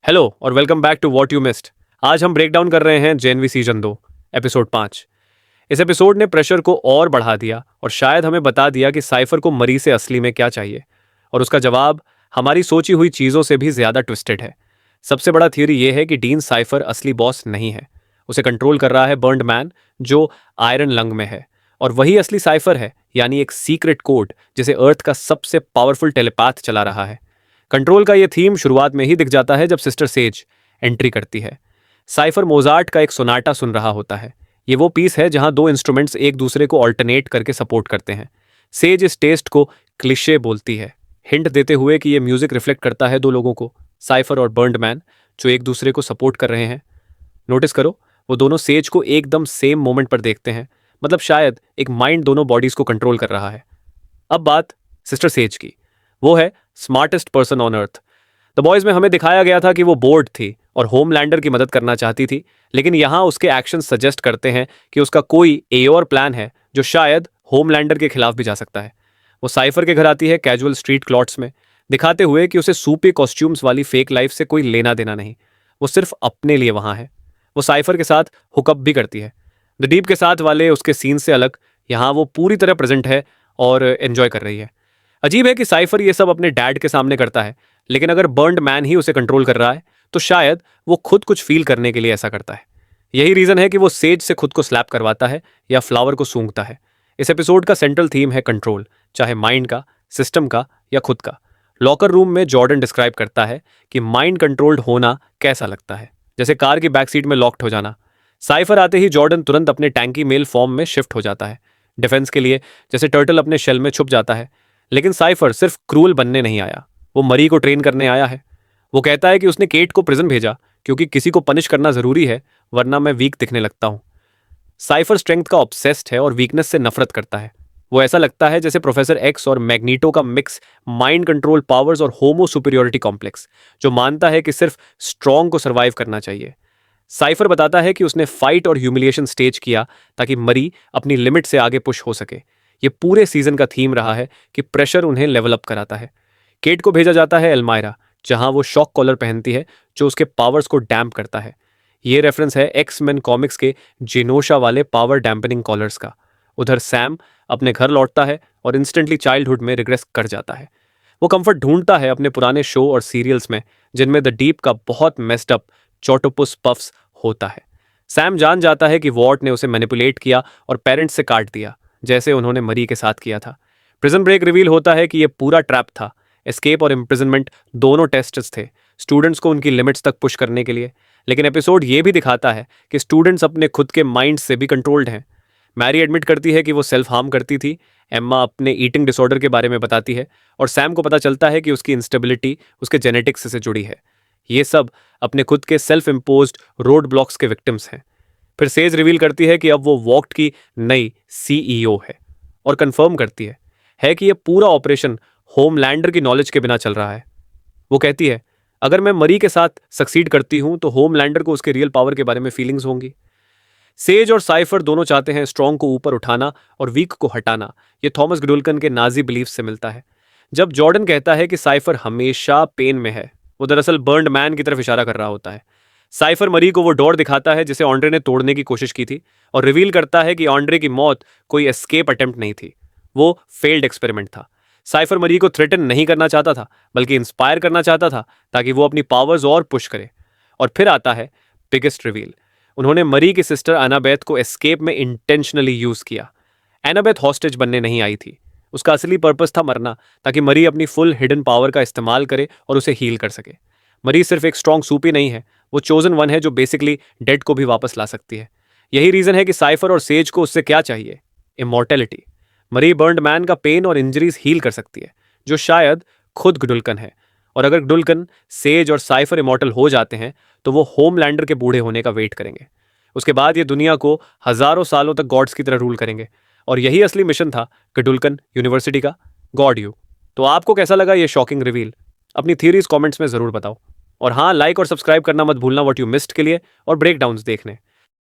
Hello और welcome back to what you missed. आज हम ब्रेक डाउन कर रहे हैं जेएनवी सीजन 2 एपिसोड 5। इस एपिसोड ने प्रेशर को और बढ़ा दिया और शायद हमें बता दिया कि साइफर को मरी से असली में क्या चाहिए, और उसका जवाब हमारी सोची हुई चीज़ों से भी ज़्यादा ट्विस्टेड है। सबसे बड़ा थियरी यह है कि डीन साइफर असली बॉस नहीं है, उसे कंट्रोल कर रहा है बर्न्ड मैन जो आयरन लंग में है, और वही असली साइफर है, यानी एक सीक्रेट कोड जिसे अर्थ का सबसे पावरफुल टेलीपैथ चला रहा है। कंट्रोल का यह थीम शुरुआत में ही दिख जाता है जब सिस्टर सेज एंट्री करती है। साइफर मोजार्ट का एक सोनाटा सुन रहा होता है। ये वो पीस है जहां दो इंस्ट्रूमेंट्स एक दूसरे को ऑल्टरनेट करके सपोर्ट करते हैं। सेज इस टेस्ट को क्लिशे बोलती है, हिंट देते हुए कि यह म्यूजिक रिफ्लेक्ट करता है दो लोगों को, साइफर और बर्न्ड मैन, जो एक दूसरे को सपोर्ट कर रहे हैं। नोटिस करो, वो दोनों सेज को एकदम सेम मोमेंट पर देखते हैं, मतलब शायद एक माइंड दोनों बॉडीज को कंट्रोल कर रहा है। अब बात सिस्टर सेज की। वो है smartest person on earth. The boys में हमें दिखाया गया था कि वो बोर्ड थी और होमलैंडर की मदद करना चाहती थी, लेकिन यहां उसके एक्शन सजेस्ट करते हैं कि उसका कोई और प्लान है जो शायद होमलैंडर के खिलाफ भी जा सकता है। वो साइफर के घर आती है कैजुअल स्ट्रीट क्लॉट्स में, दिखाते हुए कि उसे सूपी कॉस्ट्यूम्स वाली फेक लाइफ से कोई लेना देना नहीं, वो सिर्फ अपने लिए वहां है। वो साइफर के साथ हुकअप भी करती है। द डीप के साथ वाले उसके सीन से अलग यहां वो पूरी तरह प्रेजेंट है और एंजॉय कर रही है। अजीब है कि साइफर ये सब अपने डैड के सामने करता है, लेकिन अगर बर्न्ड मैन ही उसे कंट्रोल कर रहा है तो शायद वो खुद कुछ फील करने के लिए ऐसा करता है। यही रीजन है कि वो सेज से खुद को स्लैप करवाता है या फ्लावर को सूंघता है। इस एपिसोड का सेंट्रल थीम है कंट्रोल, चाहे माइंड का, सिस्टम का या खुद का। लॉकर रूम में जॉर्डन डिस्क्राइब करता है कि माइंड कंट्रोल्ड होना कैसा लगता है, जैसे कार की बैक सीट में लॉक्ड हो जाना। साइफर आते ही जॉर्डन तुरंत अपने टैंकी मेल फॉर्म में शिफ्ट हो जाता है, डिफेंस के लिए, जैसे टर्टल अपने शेल में छुप जाता है। लेकिन साइफर सिर्फ क्रूअल बनने नहीं आया, वो मरी को ट्रेन करने आया है। वो कहता है कि उसने केट को प्रिजन भेजा क्योंकि किसी को पनिश करना जरूरी है, वरना मैं वीक दिखने लगता हूं। साइफर स्ट्रेंथ का ऑब्सेस्ड है और वीकनेस से नफरत करता है। वो ऐसा लगता है जैसे प्रोफेसर एक्स और मैग्नीटो का मिक्स, माइंड कंट्रोल पावर्स और होमो सुपीरियोरिटी कॉम्प्लेक्स, जो मानता है कि सिर्फ स्ट्रॉन्ग को सर्वाइव करना चाहिए। साइफर बताता है कि उसने फाइट और ह्यूमिलिएशन स्टेज किया ताकि मरी अपनी लिमिट से आगे पुश हो सके। ये पूरे सीजन का थीम रहा है कि प्रेशर उन्हें लेवल अप कराता है। केट को भेजा जाता है एल्मायरा, जहां वो शॉक कॉलर पहनती है जो उसके पावर्स को डैम्प करता है। ये रेफरेंस है एक्स मैन कॉमिक्स के जेनोशा वाले पावर डैम्पनिंग कॉलर्स का। उधर सैम अपने घर लौटता है और इंस्टेंटली चाइल्डहुड में रिग्रेस कर जाता है। वो कंफर्ट ढूंढता है अपने पुराने शो और सीरियल्स में, जिनमें द डीप का बहुत मेस्ड अप चोटोपुस पफ्स होता है। सैम जान जाता है कि वॉर्ट ने उसे मैनिपुलेट किया और पेरेंट्स से काट दिया, जैसे उन्होंने मरी के साथ किया था। प्रिजन ब्रेक रिवील होता है कि यह पूरा ट्रैप था। एस्केप और इम्प्रिजनमेंट दोनों टेस्ट्स थे, स्टूडेंट्स को उनकी लिमिट्स तक पुश करने के लिए। लेकिन एपिसोड ये भी दिखाता है कि स्टूडेंट्स अपने खुद के माइंड से भी कंट्रोल्ड हैं। मैरी एडमिट करती है कि वो सेल्फ हार्म करती थी, एम्मा अपने ईटिंग डिसऑर्डर के बारे में बताती है, और सैम को पता चलता है कि उसकी इंस्टेबिलिटी उसके जेनेटिक्स से जुड़ी है। ये सब अपने खुद के सेल्फ इम्पोज्ड रोड ब्लॉक्स के विक्टिम्स हैं। फिर सेज रिवील करती है कि अब वो वॉक्ट की नई सीईओ है, और कंफर्म करती है कि यह पूरा ऑपरेशन होमलैंडर की नॉलेज के बिना चल रहा है। वो कहती है, अगर मैं मरी के साथ सक्सीड करती हूं तो होमलैंडर को उसके रियल पावर के बारे में फीलिंग्स होंगी। सेज और साइफर दोनों चाहते हैं स्ट्रॉन्ग को ऊपर उठाना और वीक को हटाना। यह थॉमस गुडुल्कन के नाजी बिलीफ से मिलता है। जब जॉर्डन कहता है कि साइफर हमेशा पेन में है, वो दरअसल बर्न्ड मैन की तरफ इशारा कर रहा होता है। साइफर मरी को वो डोर दिखाता है जिसे ऑन्ड्रे ने तोड़ने की कोशिश की थी, और रिवील करता है कि ऑन्ड्रे की मौत कोई एस्केप अटेम्प्ट नहीं थी, वो फेल्ड एक्सपेरिमेंट था। साइफर मरी को थ्रेटन नहीं करना चाहता था, बल्कि इंस्पायर करना चाहता था ताकि वो अपनी पावर्स और पुश करे। और फिर आता है बिगेस्ट रिवील। उन्होंने मरी की सिस्टर एनाबेथ को एस्केप में इंटेंशनली यूज किया। एनाबेथ हॉस्टेज बनने नहीं आई थी, उसका असली पर्पस था मरना, ताकि मरी अपनी फुल हिडन पावर का इस्तेमाल करे और उसे हील कर सके। मरी सिर्फ एक स्ट्रॉन्ग सूपी नहीं है, वो चोजन वन है जो बेसिकली डेड को भी वापस ला सकती है। यही रीजन है कि साइफर और सेज को उससे क्या चाहिए, इमॉर्टेलिटी। मरी बर्न्ड मैन का पेन और इंजरीज हील कर सकती है, जो शायद खुद गुडुल्कन है। और अगर गुडुल्कन, सेज और साइफर इमॉर्टल हो जाते हैं तो वो होमलैंडर के बूढ़े होने का वेट करेंगे। उसके बाद ये दुनिया को हजारों सालों तक गॉड्स की तरह रूल करेंगे। और यही असली मिशन था गुडुल्कन यूनिवर्सिटी का, गॉड यू। तो आपको कैसा लगा ये शॉकिंग रिवील? अपनी थियरीज कमेंट्स में जरूर बताओ। और हाँ, लाइक और सब्सक्राइब करना मत भूलना व्हाट यू मिस्ड के लिए और ब्रेकडाउन्स देखने।